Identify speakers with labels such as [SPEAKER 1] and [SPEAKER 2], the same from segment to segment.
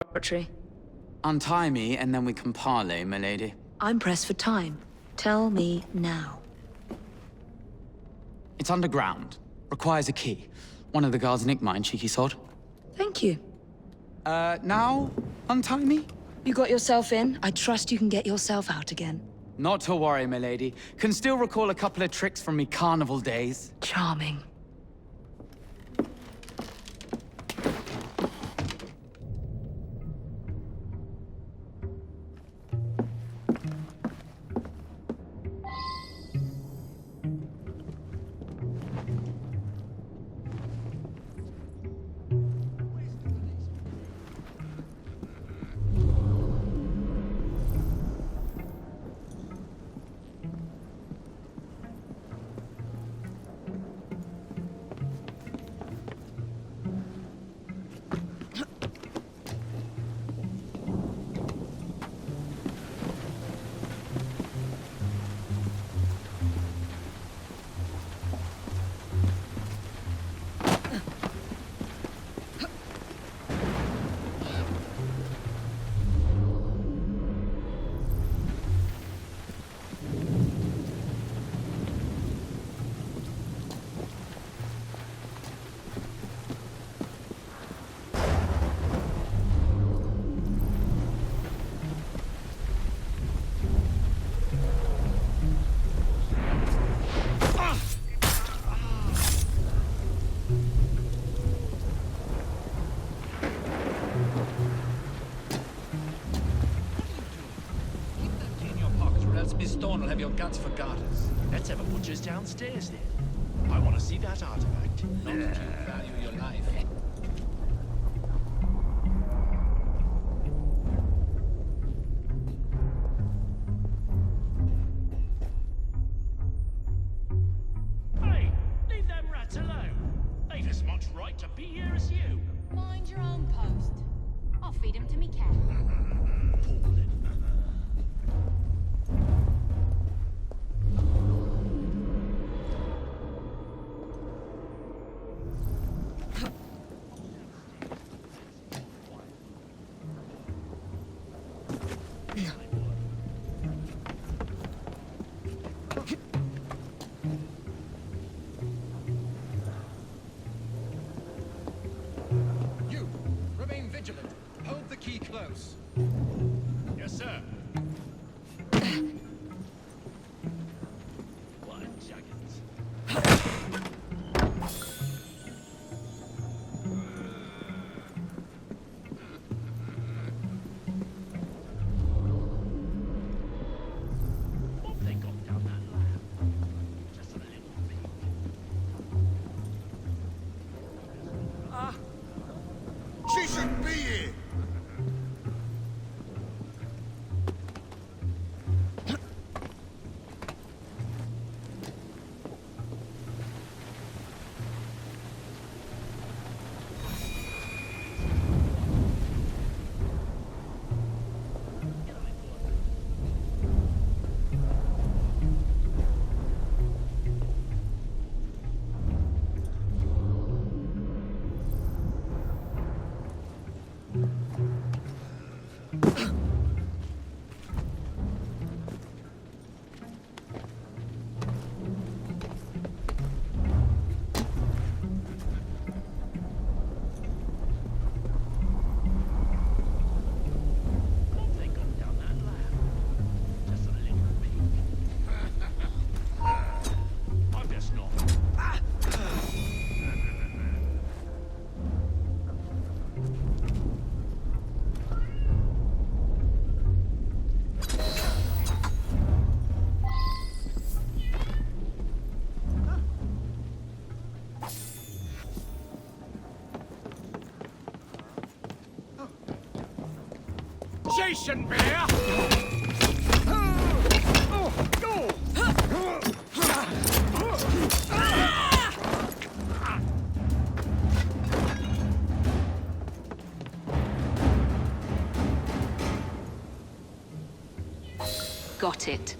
[SPEAKER 1] Laboratory.
[SPEAKER 2] Untie me, and then we can parley, milady.
[SPEAKER 1] I'm pressed for time. Tell me now.
[SPEAKER 2] It's underground. Requires a key. One of the guards nicked mine, cheeky sod.
[SPEAKER 1] Thank you.
[SPEAKER 2] Now? Untie me?
[SPEAKER 1] You got yourself in. I trust you can get yourself out again.
[SPEAKER 2] Not to worry, milady. Can still recall a couple of tricks from me carnival days.
[SPEAKER 1] Charming.
[SPEAKER 3] Miss Dawn will have your guts for garters. Let's have a butcher's downstairs then. I want to see that artifact, not that you value your life. Hey, leave them rats alone. They've as much right to be here as you.
[SPEAKER 4] Mind your own post. I'll feed him to me cat.
[SPEAKER 5] You, remain vigilant. Hold the key close.
[SPEAKER 3] Yes, sir. What juggins. What they got down that lab? Just a little peek.
[SPEAKER 5] She shouldn't be here.
[SPEAKER 3] What they got down that lab? Just a little peek. I guess not.
[SPEAKER 5] She shouldn't be here.
[SPEAKER 1] Got it.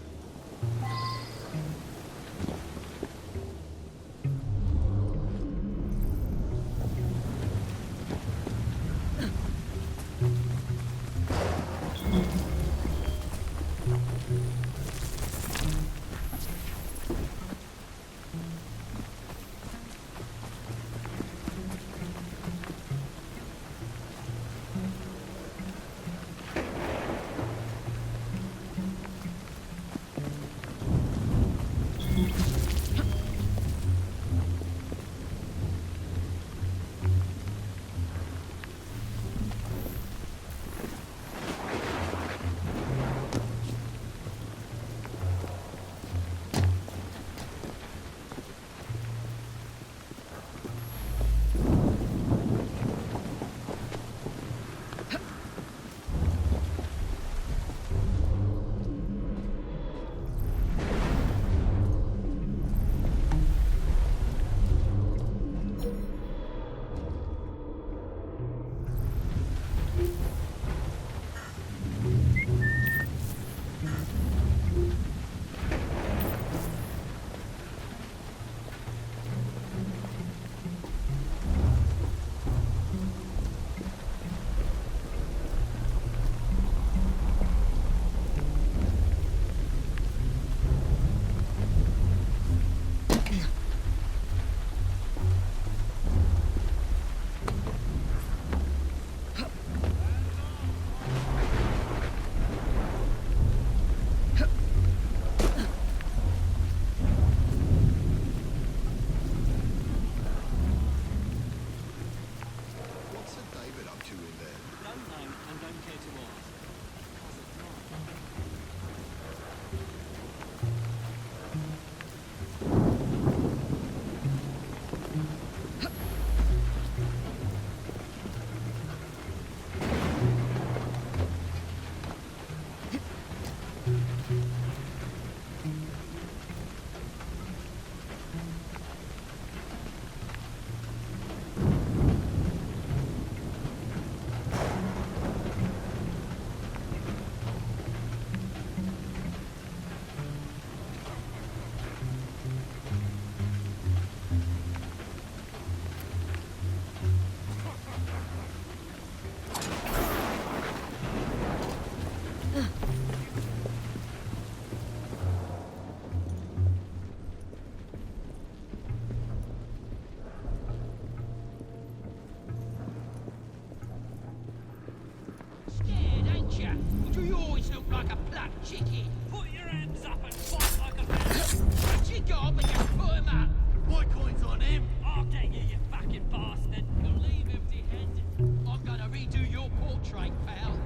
[SPEAKER 5] like a blood chicken.
[SPEAKER 6] Put your hands up and fight like a man.
[SPEAKER 5] What you got up against put him up?
[SPEAKER 6] My coin's on him. I'll get you, you fucking bastard. You'll leave empty-handed.
[SPEAKER 5] I'm gonna redo your portrait, pal.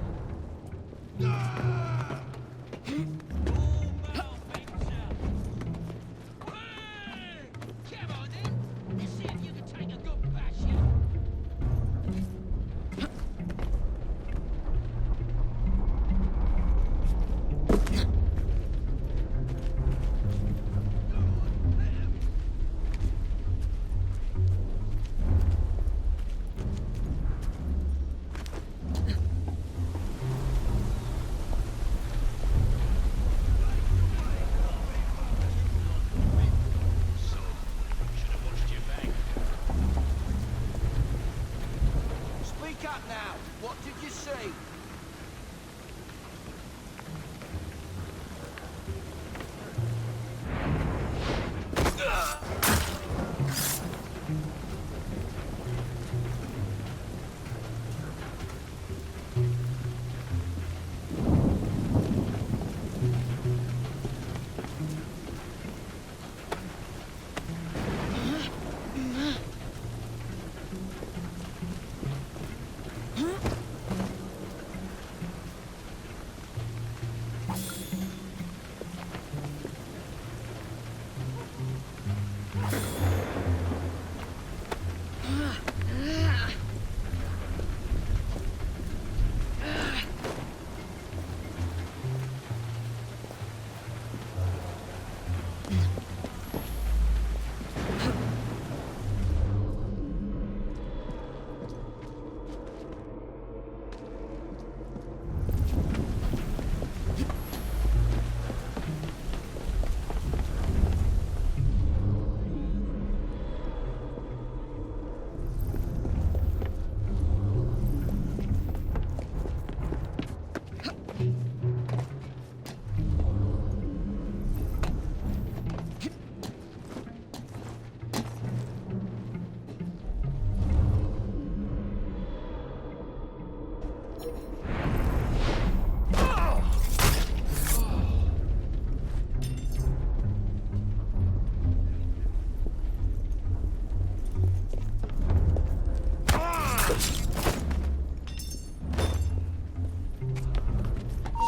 [SPEAKER 6] All malventure.
[SPEAKER 5] Hey! Come on then. Let's see if you can take a good bashing.
[SPEAKER 3] Should have watched your back.
[SPEAKER 7] Speak up now. What did you see?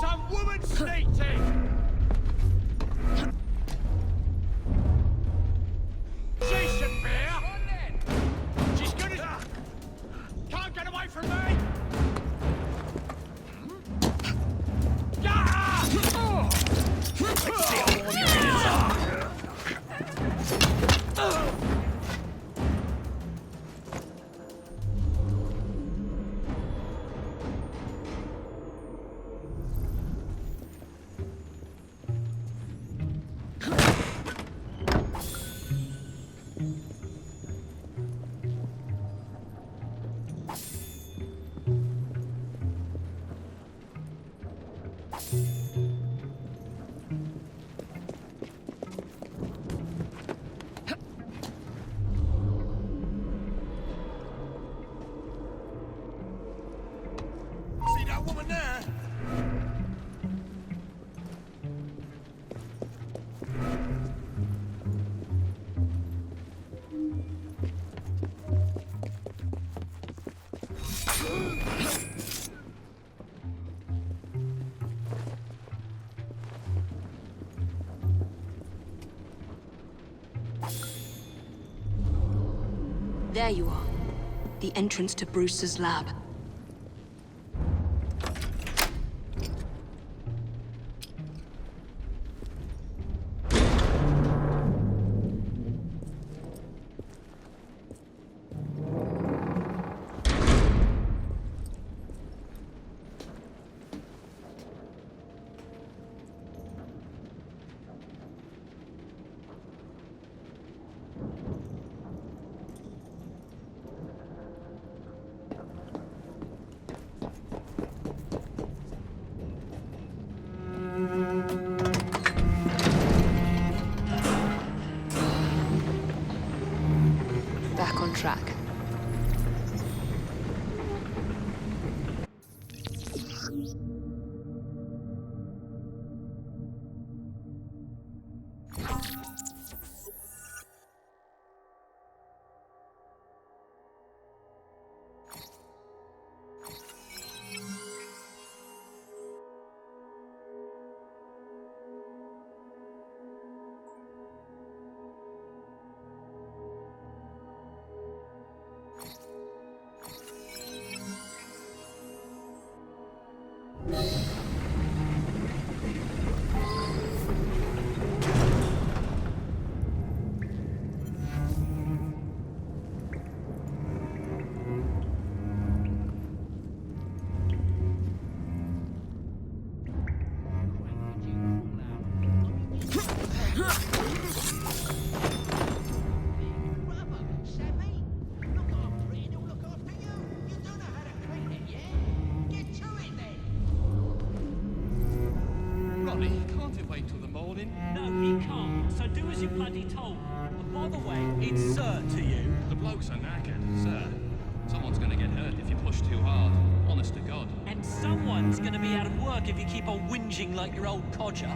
[SPEAKER 5] Some woman sneaking! Decent bear! She's good as... Can't get away from me!
[SPEAKER 7] See that woman there?
[SPEAKER 1] There you are. The entrance to Brewster's lab.
[SPEAKER 6] him? No, he can't. So do as you're bloody told. And by the way, it's sir to you.
[SPEAKER 3] The blokes are knackered, sir. Someone's gonna get hurt if you push too hard. Honest to God.
[SPEAKER 6] And someone's gonna be out of work if you keep on whinging like your old codger.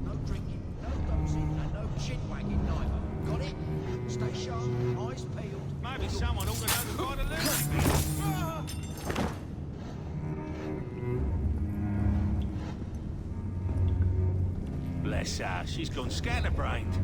[SPEAKER 7] No drinking, no dancing, and no chin-wagging neither. Got it? Stay sharp, eyes peeled.
[SPEAKER 5] Maybe someone ought to know the right to live. Bless her, she's gone scatterbrained.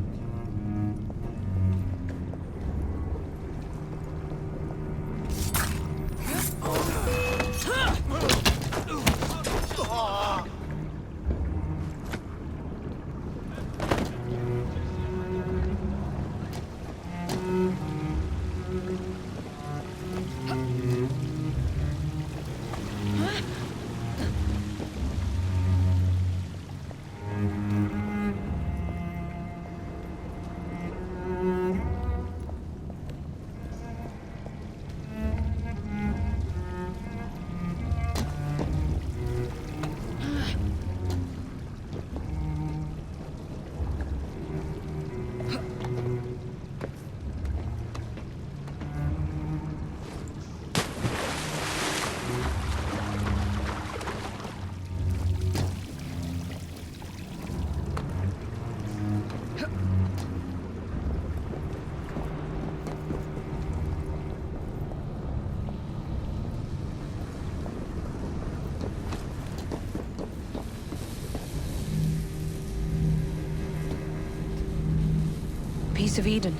[SPEAKER 1] Piece of Eden.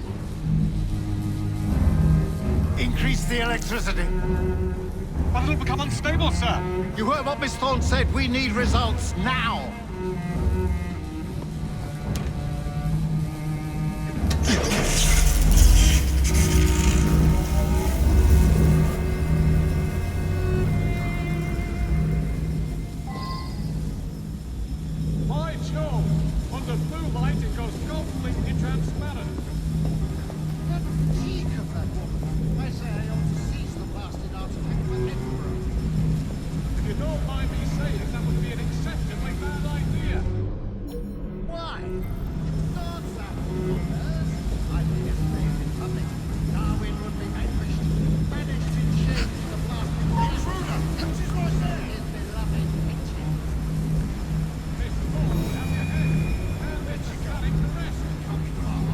[SPEAKER 8] Increase the electricity.
[SPEAKER 5] But it'll become unstable, sir.
[SPEAKER 8] You heard what Miss Thorne said. We need results now.
[SPEAKER 5] By Jove! Under blue light, it goes completely transparent.
[SPEAKER 8] What cheek of that woman. I say I ought to seize the blasted artifact for Edinburgh.
[SPEAKER 5] If you don't mind me saying, that would be an exceptionally bad idea.
[SPEAKER 8] Why? Thoughts are wonders. I think it's made in public. Darwin would be vanquished. Banished in shame to the blasted intruder. She's right there. His beloved picture.
[SPEAKER 5] Miss Thorne, have your head. And then she got him to rest.
[SPEAKER 8] Come from.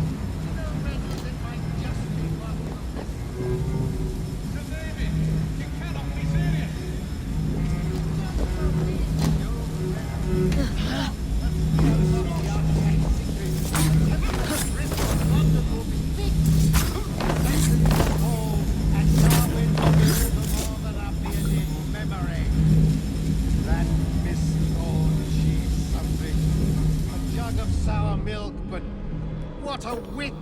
[SPEAKER 8] No meddles in my justly worth of this.
[SPEAKER 5] Sir David, you cannot be serious.
[SPEAKER 8] Sour milk, but what a wit!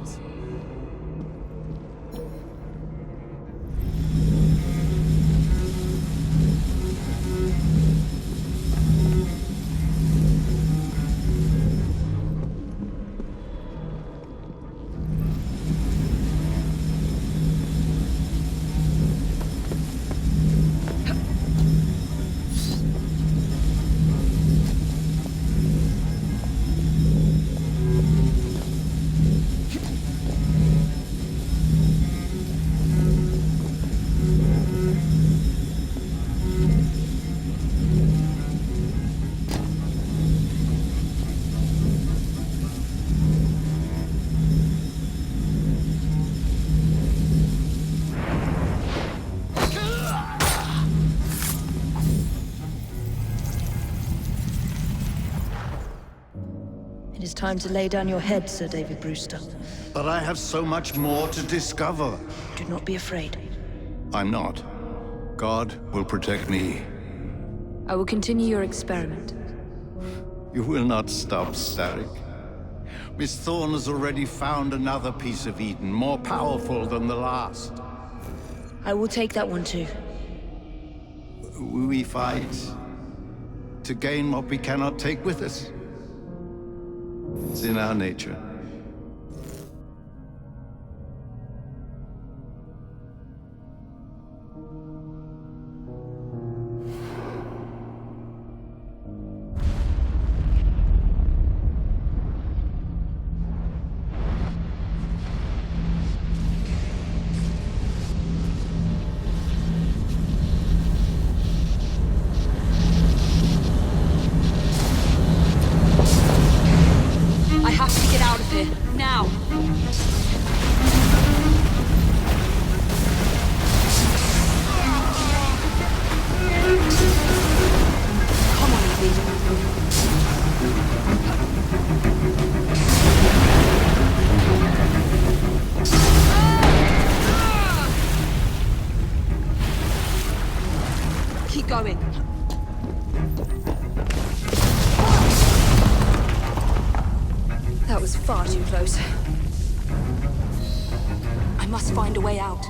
[SPEAKER 1] It is time to lay down your head, Sir David Brewster.
[SPEAKER 8] But I have so much more to discover.
[SPEAKER 1] Do not be afraid.
[SPEAKER 8] I'm not. God will protect me.
[SPEAKER 1] I will continue your experiment.
[SPEAKER 8] You will not stop, Starrick. Miss Thorne has already found another piece of Eden, more powerful than the last.
[SPEAKER 1] I will take that one too.
[SPEAKER 8] We fight to gain what we cannot take with us. It's in our nature.
[SPEAKER 4] here, now!
[SPEAKER 1] Come on, Evie. Keep going. That was far too close. I must find a way out.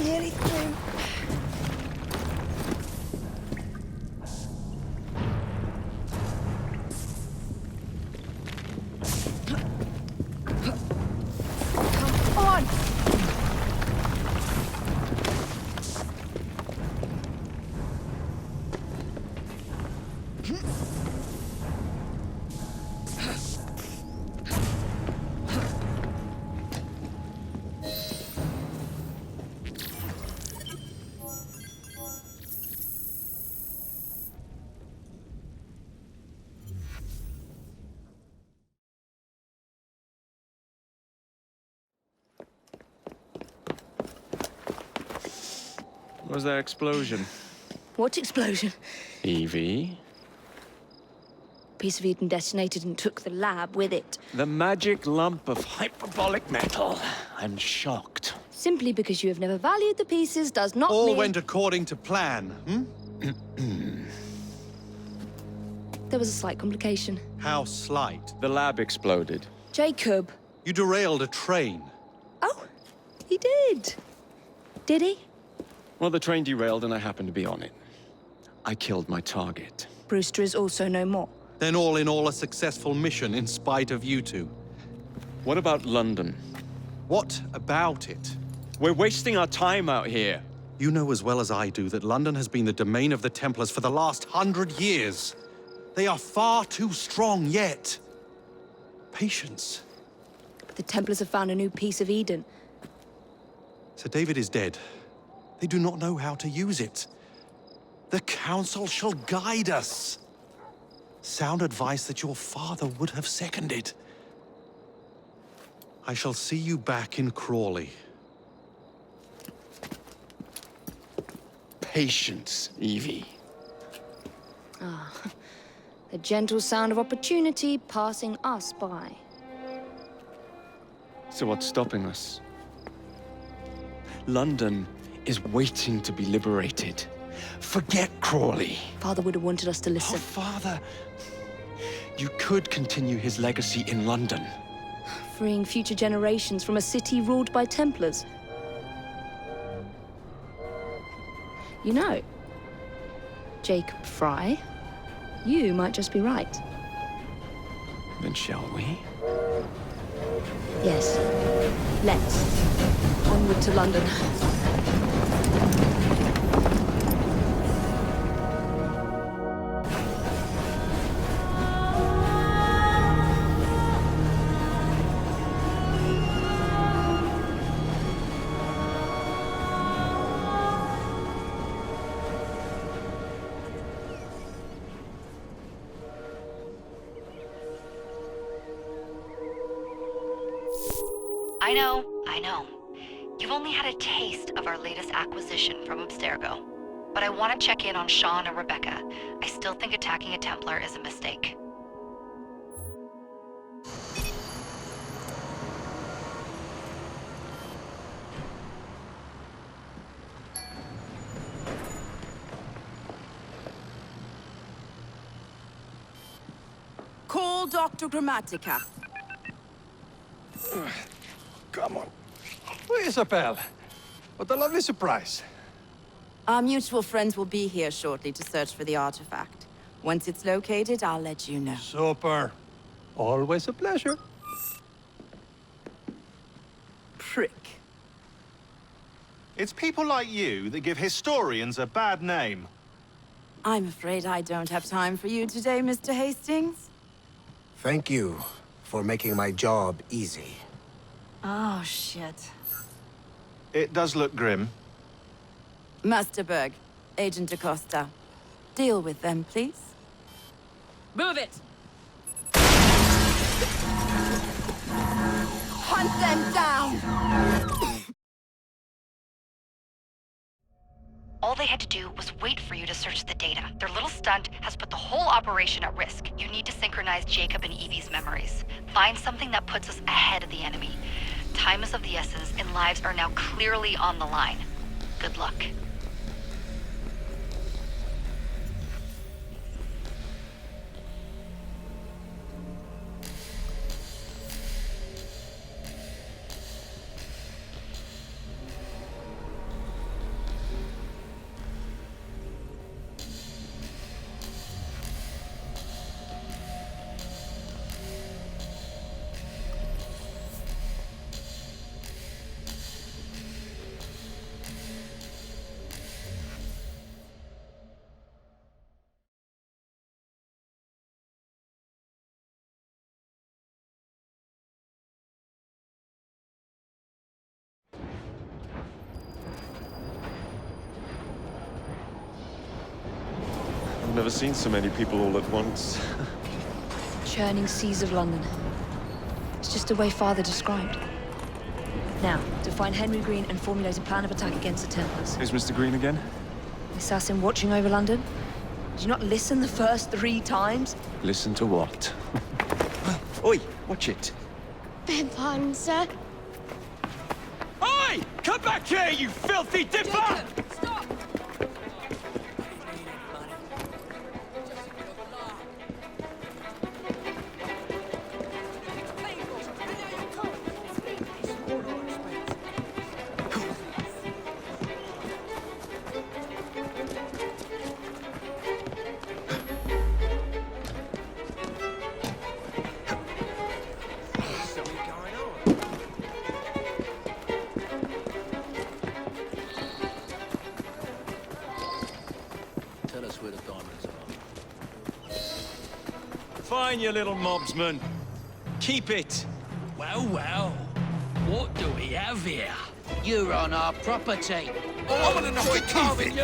[SPEAKER 1] Nearly through. Come on!
[SPEAKER 9] What was that explosion?
[SPEAKER 1] What explosion?
[SPEAKER 9] Evie?
[SPEAKER 1] Piece of Eden detonated and took the lab with it.
[SPEAKER 9] The magic lump of hyperbolic metal. I'm shocked.
[SPEAKER 1] Simply because you have never valued the pieces does not
[SPEAKER 8] All
[SPEAKER 1] mean...
[SPEAKER 8] went according to plan,
[SPEAKER 1] There was a slight complication.
[SPEAKER 8] How slight.
[SPEAKER 9] The lab exploded.
[SPEAKER 1] Jacob.
[SPEAKER 8] You derailed a train.
[SPEAKER 1] Oh, he did. Did he?
[SPEAKER 9] Well, the train derailed and I happened to be on it. I killed my target.
[SPEAKER 1] Brewster is also no more.
[SPEAKER 8] Then all in all a successful mission in spite of you two.
[SPEAKER 9] What about London?
[SPEAKER 8] What about it?
[SPEAKER 9] We're wasting our time out here.
[SPEAKER 8] You know as well as I do that London has been the domain of the Templars for the last 100 years. They are far too strong yet. Patience.
[SPEAKER 1] But the Templars have found a new piece of Eden.
[SPEAKER 8] Sir David is dead. They do not know how to use it. The Council shall guide us. Sound advice that your father would have seconded. I shall see you back in Crawley.
[SPEAKER 9] Patience, Evie.
[SPEAKER 1] The gentle sound of opportunity passing us by.
[SPEAKER 9] So what's stopping us? London is waiting to be liberated. Forget Crawley.
[SPEAKER 1] Father would have wanted us to
[SPEAKER 9] Oh,
[SPEAKER 1] listen.
[SPEAKER 9] Father. You could continue his legacy in London.
[SPEAKER 1] Freeing future generations from a city ruled by Templars. You know, Jacob Fry, you might just be right.
[SPEAKER 9] Then shall we?
[SPEAKER 1] Yes. Let's. Onward to London.
[SPEAKER 10] I know. You've only had a taste of our latest acquisition from Abstergo. But I want to check in on Sean and Rebecca. I still think attacking a Templar is a mistake.
[SPEAKER 11] Call Dr. Grammatica.
[SPEAKER 5] Come on. Isabel, what a lovely surprise.
[SPEAKER 11] Our mutual friends will be here shortly to search for the artifact. Once it's located, I'll let you know.
[SPEAKER 5] Super. Always a pleasure.
[SPEAKER 11] Prick.
[SPEAKER 12] It's people like you that give historians a bad name.
[SPEAKER 11] I'm afraid I don't have time for you today, Mr. Hastings.
[SPEAKER 13] Thank you for making my job easy.
[SPEAKER 11] Oh, shit.
[SPEAKER 12] It does look grim.
[SPEAKER 11] Master Berg, Agent Acosta. Deal with them, please.
[SPEAKER 4] Move it!
[SPEAKER 11] Hunt them down!
[SPEAKER 10] All they had to do was wait for you to search the data. Their little stunt has put the whole operation at risk. You need to synchronize Jacob and Evie's memories. Find something that puts us ahead of the enemy. Time is of the essence, and lives are now clearly on the line. Good luck.
[SPEAKER 9] I've never seen so many people all at once.
[SPEAKER 1] Churning seas of London. It's just the way Father described. Now, to find Henry Green and formulate a plan of attack against the Templars.
[SPEAKER 9] Who's Mr. Green again?
[SPEAKER 1] The assassin watching over London? Did you not listen the first 3 times?
[SPEAKER 9] Listen to what? Oi, watch it.
[SPEAKER 4] Beg pardon, sir.
[SPEAKER 5] Oi! Come back here, you filthy dipper!
[SPEAKER 4] Stop!
[SPEAKER 3] Tell us where the diamonds are.
[SPEAKER 5] Fine, you little mobsman. Keep it.
[SPEAKER 6] Well, well. What do we have here?
[SPEAKER 7] You're on our property.
[SPEAKER 5] I want to knock your teeth in.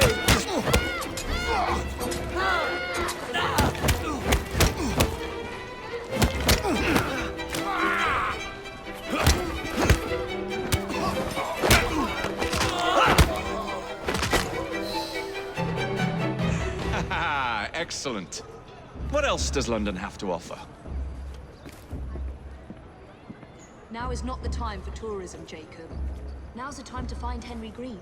[SPEAKER 9] Excellent. What else does London have to offer?
[SPEAKER 1] Now is not the time for tourism, Jacob. Now's the time to find Henry Green.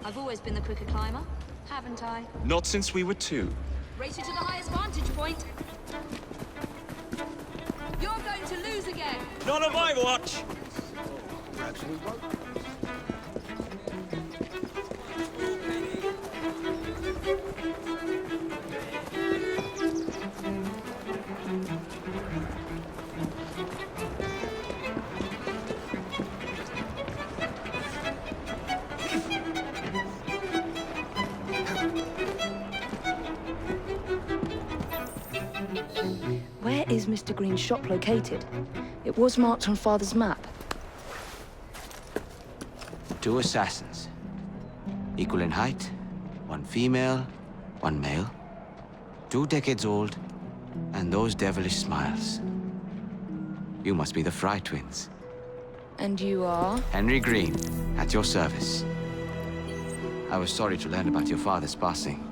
[SPEAKER 1] I've always been the quicker climber, haven't I?
[SPEAKER 9] Not since we were 2.
[SPEAKER 4] Race you to the highest vantage point. You're going to lose again.
[SPEAKER 5] Not on my watch.
[SPEAKER 7] Perhaps we won't.
[SPEAKER 1] Where is Mr. Green's shop located? It was marked on Father's map.
[SPEAKER 7] 2 assassins. Equal in height. 1 female, 1 male. 2 decades old. And those devilish smiles. You must be the Fry twins.
[SPEAKER 1] And you are?
[SPEAKER 7] Henry Green, at your service. I was sorry to learn about your father's passing.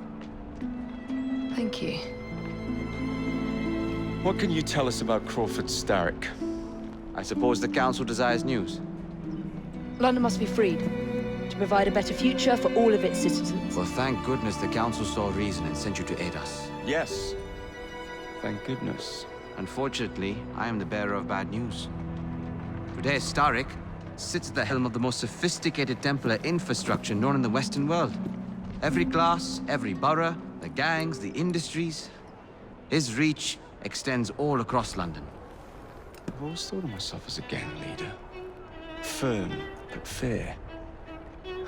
[SPEAKER 1] Thank you.
[SPEAKER 9] What can you tell us about Crawford Starrick?
[SPEAKER 7] I suppose the Council desires news.
[SPEAKER 1] London must be freed, to provide a better future for all of its citizens.
[SPEAKER 7] Well, thank goodness the Council saw reason and sent you to aid us.
[SPEAKER 9] Yes. Thank goodness.
[SPEAKER 7] Unfortunately, I am the bearer of bad news. Today, Starrick sits at the helm of the most sophisticated Templar infrastructure known in the Western world. Every class, every borough, the gangs, the industries. His reach extends all across London.
[SPEAKER 9] I've always thought of myself as a gang leader. Firm, but fair.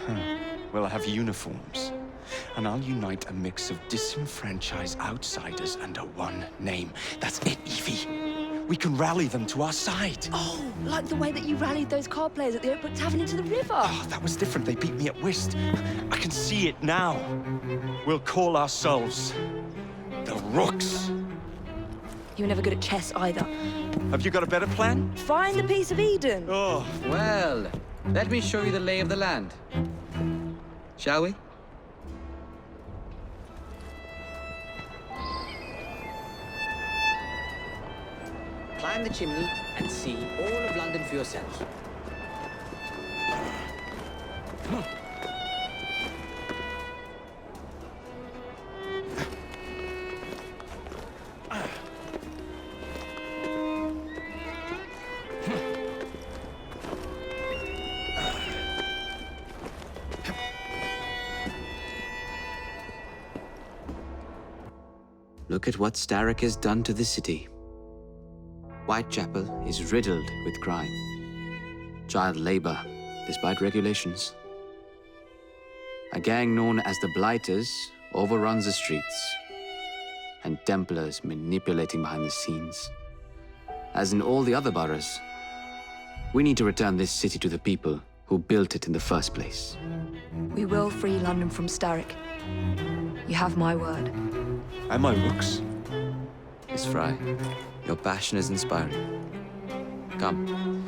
[SPEAKER 9] Huh. We'll have uniforms. And I'll unite a mix of disenfranchised outsiders under one name. That's it, Evie. We can rally them to our side.
[SPEAKER 1] Oh, like the way that you rallied those card players at the Oakbrook Tavern into the river.
[SPEAKER 9] Oh, that was different. They beat me at whist. I can see it now. We'll call ourselves the Rooks.
[SPEAKER 1] You were never good at chess either.
[SPEAKER 9] Have you got a better plan?
[SPEAKER 1] Find the piece of Eden.
[SPEAKER 9] Oh.
[SPEAKER 7] Well, let me show you the lay of the land. Shall we? Climb the chimney and see all of London for yourself. Look at what Starrick has done to the city. Whitechapel is riddled with crime. Child labor, despite regulations. A gang known as the Blighters overruns the streets, and Templars manipulating behind the scenes. As in all the other boroughs, we need to return this city to the people who built it in the first place.
[SPEAKER 1] We will free London from Starrick. You have my word.
[SPEAKER 9] Am I Rooks?
[SPEAKER 7] Miss Fry, your passion is inspiring. Come,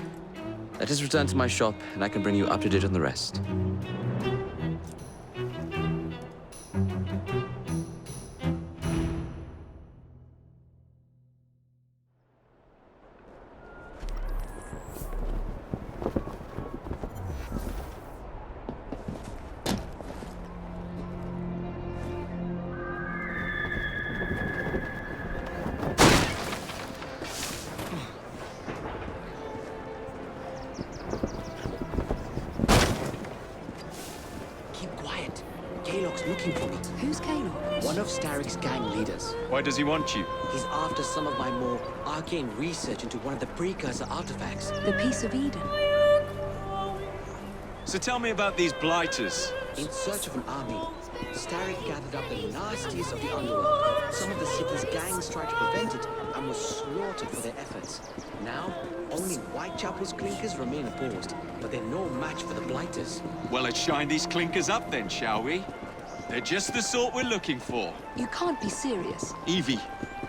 [SPEAKER 7] let us return to my shop, and I can bring you up to date on the rest. Looking for me.
[SPEAKER 1] Who's Caleb?
[SPEAKER 7] One of Starrick's gang leaders.
[SPEAKER 9] Why does he want you?
[SPEAKER 7] He's after some of my more arcane research into one of the precursor artifacts.
[SPEAKER 1] The piece of Eden.
[SPEAKER 9] So tell me about these Blighters.
[SPEAKER 7] In search of an army, Starrick gathered up the nastiest of the underworld. Some of the city's gangs tried to prevent it and were slaughtered for their efforts. Now, only Whitechapel's clinkers remain opposed, but they're no match for the Blighters.
[SPEAKER 9] Well, let's shine these clinkers up then, shall we? They're just the sort we're looking for.
[SPEAKER 1] You can't be serious.
[SPEAKER 9] Evie,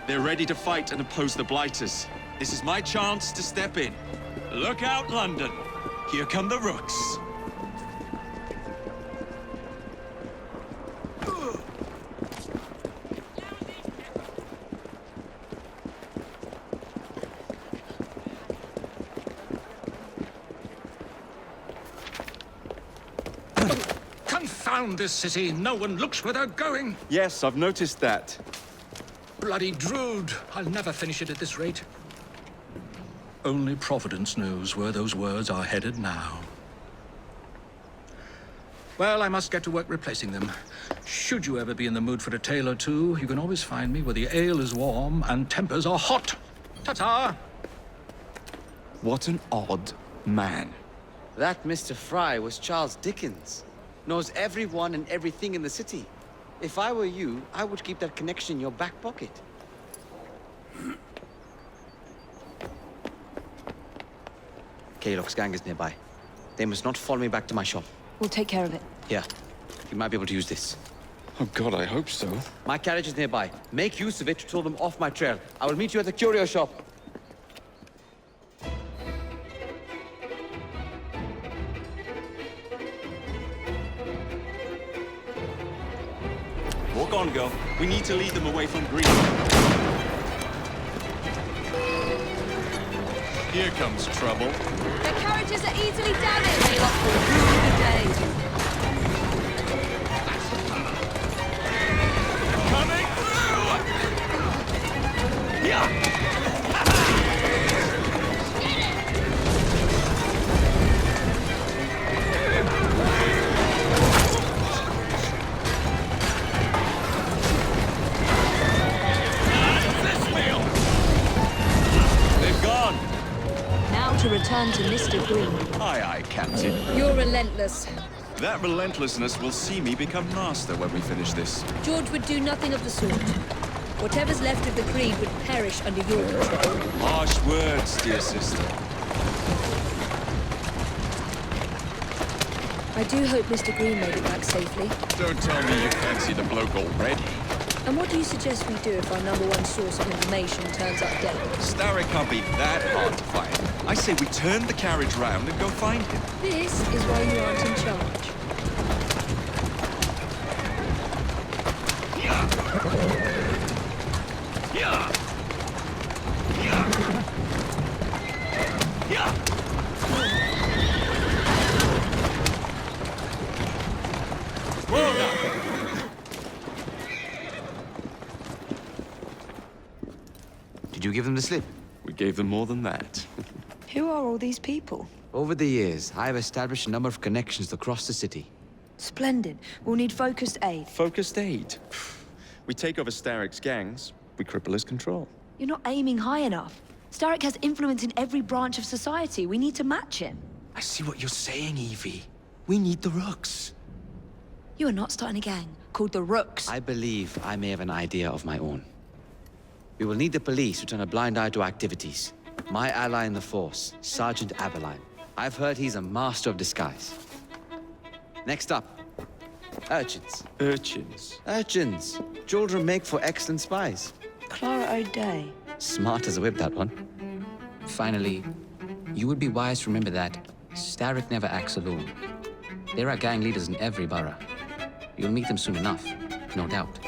[SPEAKER 9] they're ready to fight and oppose the Blighters. This is my chance to step in. Look out, London. Here come the Rooks.
[SPEAKER 5] Confound this city. No one looks where they're going.
[SPEAKER 9] Yes, I've noticed that.
[SPEAKER 5] Bloody Drood. I'll never finish it at this rate. Only Providence knows where those words are headed now. Well, I must get to work replacing them. Should you ever be in the mood for a tale or two, you can always find me where the ale is warm and tempers are hot. Ta-ta!
[SPEAKER 9] What an odd man.
[SPEAKER 7] That Mr. Fry was Charles Dickens. Knows everyone and everything in the city. If I were you, I would keep that connection in your back pocket. Kaylock's gang is nearby. They must not follow me back to my shop.
[SPEAKER 1] We'll take care of it.
[SPEAKER 7] Here, you might be able to use this.
[SPEAKER 9] Oh God, I hope so.
[SPEAKER 7] My carriage is nearby. Make use of it to throw them off my trail. I will meet you at the curio shop.
[SPEAKER 9] Walk on, girl. We need to lead them away from Green. Here comes trouble.
[SPEAKER 1] The carriages are easily damaged. Kaylock will rue the day.
[SPEAKER 9] Coming through! Yeah!
[SPEAKER 1] To return to Mr. Green.
[SPEAKER 9] Aye, aye, Captain.
[SPEAKER 1] You're relentless.
[SPEAKER 14] That relentlessness will see me become master when we finish this.
[SPEAKER 1] George would do nothing of the sort. Whatever's left of the Creed would perish under your control.
[SPEAKER 14] Harsh words, dear sister.
[SPEAKER 1] I do hope Mr. Green made it back safely.
[SPEAKER 14] Don't tell me you fancy the bloke already.
[SPEAKER 1] And what do you suggest we do if our #1 source of information turns up dead?
[SPEAKER 14] Starrick can't be that hard to find. I say we turn the carriage round and go find him.
[SPEAKER 1] This is why you aren't in charge.
[SPEAKER 7] Did you give them the slip?
[SPEAKER 14] We gave them more than that.
[SPEAKER 1] Who are all these people?
[SPEAKER 7] Over the years, I have established a number of connections across the city.
[SPEAKER 1] Splendid. We'll need focused aid.
[SPEAKER 14] Focused aid. We take over Starrick's gangs, we cripple his control.
[SPEAKER 1] You're not aiming high enough. Starrick has influence in every branch of society. We need to match him.
[SPEAKER 9] I see what you're saying, Evie. We need the Rooks.
[SPEAKER 1] You are not starting a gang called the Rooks.
[SPEAKER 7] I believe I may have an idea of my own. We will need the police to turn a blind eye to activities. My ally in the force, Sergeant Aberline. I've heard he's a master of disguise. Next up, urchins.
[SPEAKER 14] Urchins?
[SPEAKER 7] Urchins. Children make for excellent spies.
[SPEAKER 1] Clara O'Day.
[SPEAKER 7] Smart as a whip, that one. Finally, you would be wise to remember that Starrick never acts alone. There are gang leaders in every borough. You'll meet them soon enough, no doubt.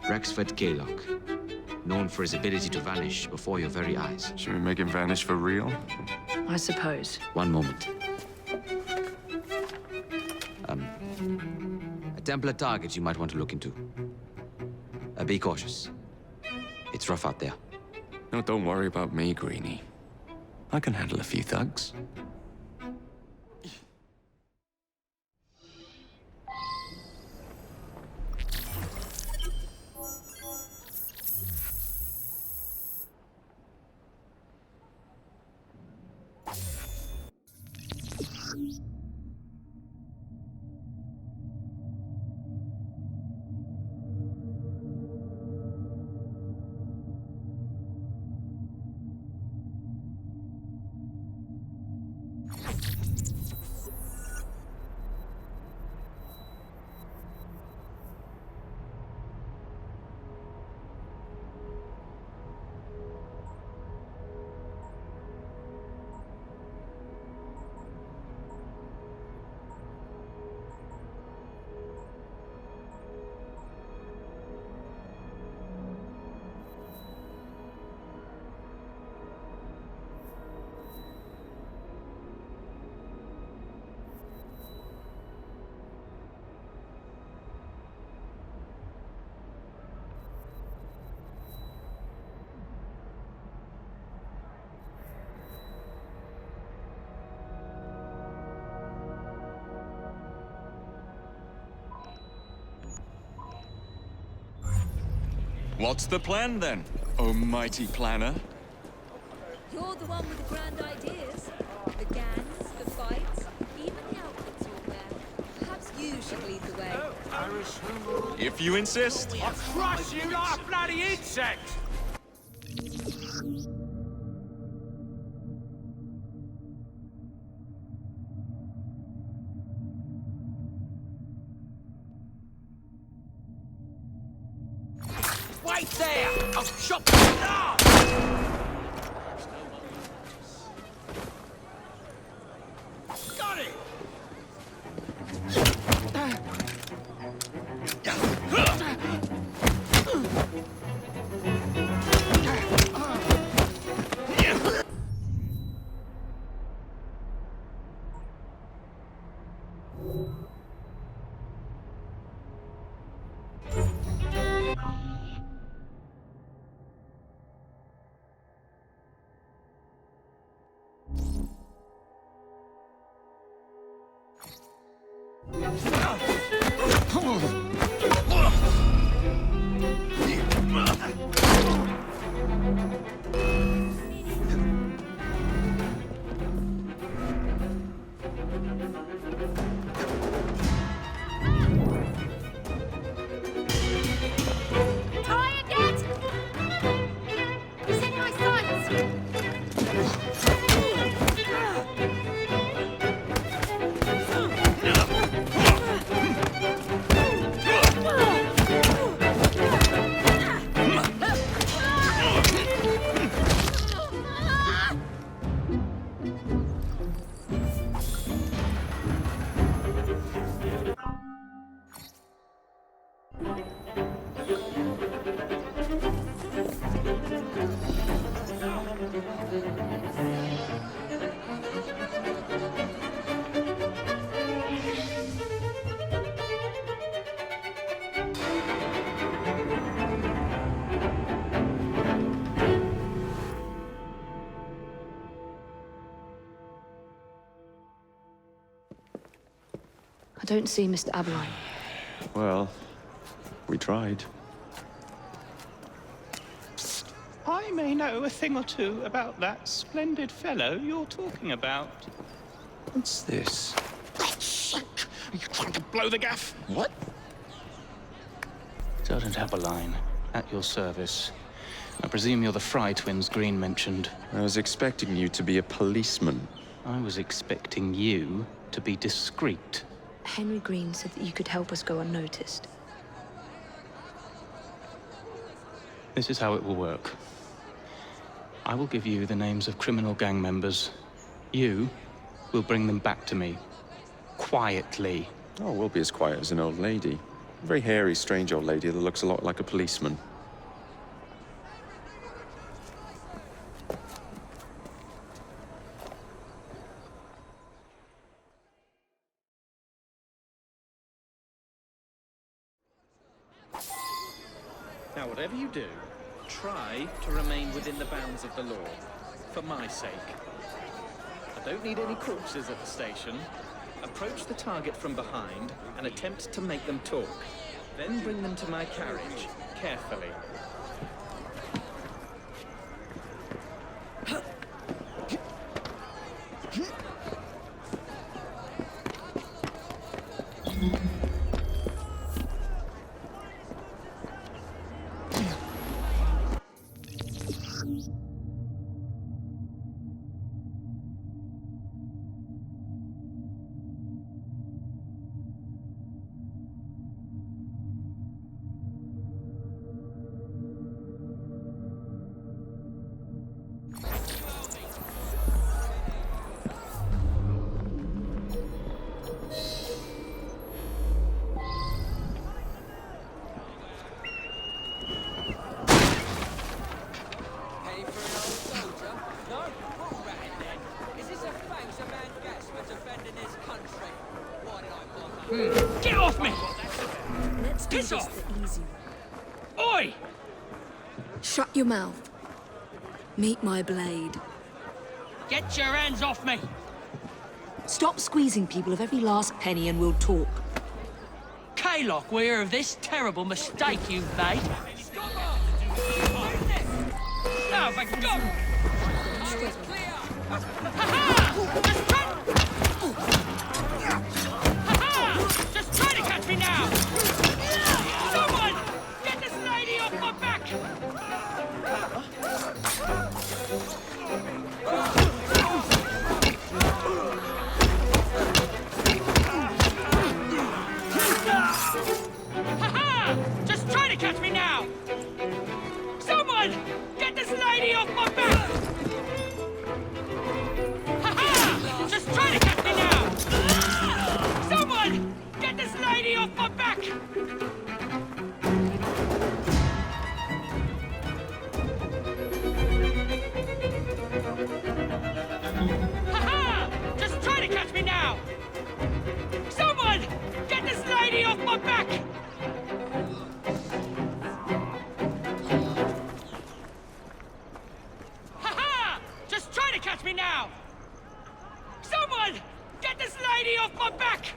[SPEAKER 7] Rexford Gaylock, known for his ability to vanish before your very eyes.
[SPEAKER 14] Should we make him vanish for real?
[SPEAKER 1] I suppose.
[SPEAKER 7] One moment. A Templar target you might want to look into. Be cautious. It's rough out there.
[SPEAKER 14] No, don't worry about me, Greenie. I can handle a few thugs. What's the plan, then, oh mighty planner?
[SPEAKER 1] You're the one with the grand ideas. The gangs, the fights, even the outfits you'll wear. Perhaps you should lead the way.
[SPEAKER 14] If you insist.
[SPEAKER 8] I'll crush you like a bloody insect! Wait there! I'll chop you down! Got it!
[SPEAKER 1] I don't see Mr. Aberline.
[SPEAKER 9] Well, we tried.
[SPEAKER 15] I may know a thing or two about that splendid fellow you're talking about.
[SPEAKER 9] What's this?
[SPEAKER 5] God's sake! Are you trying to blow the gaff?
[SPEAKER 9] What?
[SPEAKER 15] Sergeant Aberline, at your service. I presume you're the Fry twins Green mentioned.
[SPEAKER 9] I was expecting you to be a policeman.
[SPEAKER 15] I was expecting you to be discreet.
[SPEAKER 1] Henry Green said that you could help us go unnoticed.
[SPEAKER 15] This is how it will work. I will give you the names of criminal gang members. You will bring them back to me. Quietly.
[SPEAKER 9] Oh, we'll be as quiet as an old lady. A very hairy, strange old lady that looks a lot like a policeman.
[SPEAKER 16] Now, whatever you do, try to remain within the bounds of the law, for my sake. I don't need any corpses at the station. Approach the target from behind and attempt to make them talk. Then bring them to my carriage, carefully.
[SPEAKER 6] Get off me!
[SPEAKER 1] Let's do
[SPEAKER 6] Piss
[SPEAKER 1] this
[SPEAKER 6] off!
[SPEAKER 1] the easy way.
[SPEAKER 6] Oi!
[SPEAKER 1] Shut your mouth. Meet my blade.
[SPEAKER 6] Get your hands off me!
[SPEAKER 1] Stop squeezing people of every last penny and we'll talk.
[SPEAKER 6] Kaylock, we hear of this terrible mistake you've made. Now, for God! Just try to catch me now! Someone! Get this lady off my back! Just try to catch me now! Someone! Get this lady off my back! Just try to catch me now! Someone! Get this lady off my back! Just try to catch me now! Someone! Get this lady off my back! Just try to catch me now! Someone! Get this lady off my back!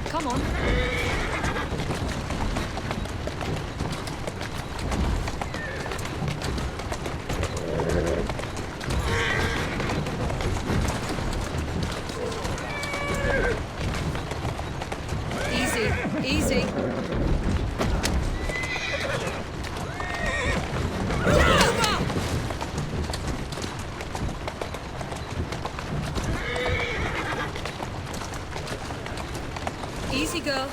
[SPEAKER 1] Come on. Easy, easy. Easy, girl.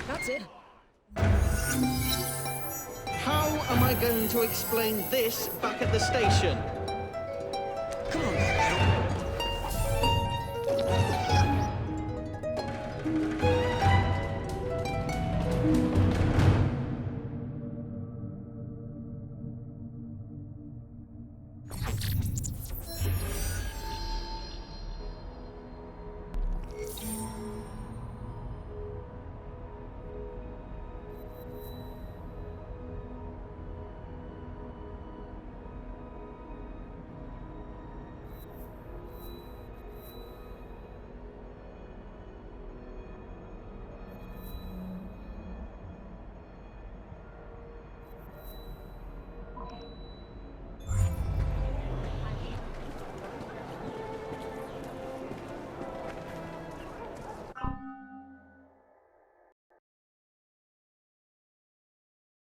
[SPEAKER 1] That's it.
[SPEAKER 16] How am I going to explain this back at the station?